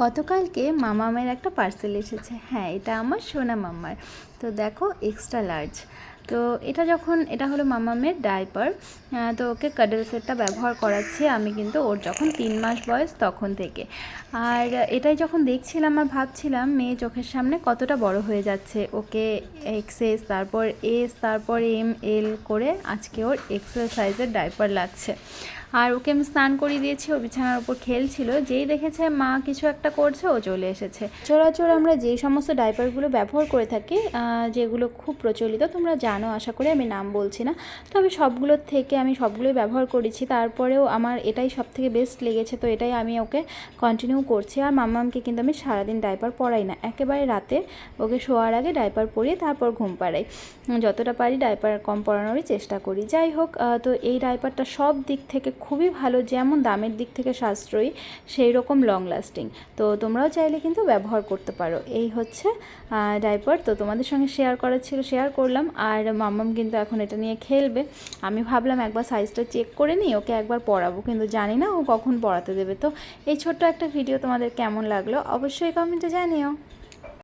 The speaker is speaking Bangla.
গতকালকে মামামের একটা পার্সেল এসেছে। হ্যাঁ, এটা আমার সোনা মাম্মার। তো দেখো এক্সট্রা লার্জ। তো এটা হলো মামামের ডাইপার। তো ওকে কাডল সেটটা ব্যবহার করাচ্ছি আমি, কিন্তু ওর যখন 3 মাস বয়স তখন থেকে। আর এটাই যখন দেখছিলাম আর ভাবছিলাম মেয়ে চোখের সামনে কতটা বড় হয়ে যাচ্ছে। ওকে এক্সএস, তারপর এস, তারপর এম, এল করে আজকে ওর এক্সেল সাইজের ডাইপার লাগছে। আর ওকে আমি স্নান করিয়ে দিয়েছি, ও বিছানার উপর খেলছিল। যেই দেখেছে মা কিছু একটা করছে, ও চলে এসেছে। চোরাচোর আমরা যেই সমস্ত ডাইপারগুলো ব্যবহার করে থাকি, যেগুলো খুব প্রচলিত, তোমরা জানো আশা করি, আমি নাম বলছি না। তবে সবগুলোর থেকে আমি সবগুলোই ব্যবহার করেছি, তারপরেও আমার এটাই সব থেকে বেস্ট লেগেছে। তো এটাই আমি ওকে কন্টিনিউ করছি। আর মাম্মামকে কিন্তু আমি সারাদিন ডাইপার পরাই না, একেবারে রাতে ওকে শোয়ার আগে ডাইপার পরিয়ে তারপর ঘুম পাড়াই। যতটা পারি ডাইপার কম পরানোরই চেষ্টা করি। যাই হোক, তো এই ডাইপারটা সব দিক থেকে খুবই ভালো, যেমন দামের দিক থেকে সাশ্রয়ী, সেই রকম লং লাস্টিং। তো তোমরাও চাইলে কিন্তু ব্যবহার করতে পারো। এই হচ্ছে ডাইপার। তো তোমাদের সঙ্গে শেয়ার করার ছিল, শেয়ার করলাম। আর মাম্মাম কিন্তু এখন এটা নিয়ে খেলবে। আমি ভাবলাম একবার সাইজটা চেক করে নিই, ওকে একবার পরাবো, কিন্তু জানি না ও কখন পরাতে দেবে। তো এই ছোট্ট একটা ভিডিও তোমাদের কেমন লাগলো অবশ্যই কমেন্টে জানিও।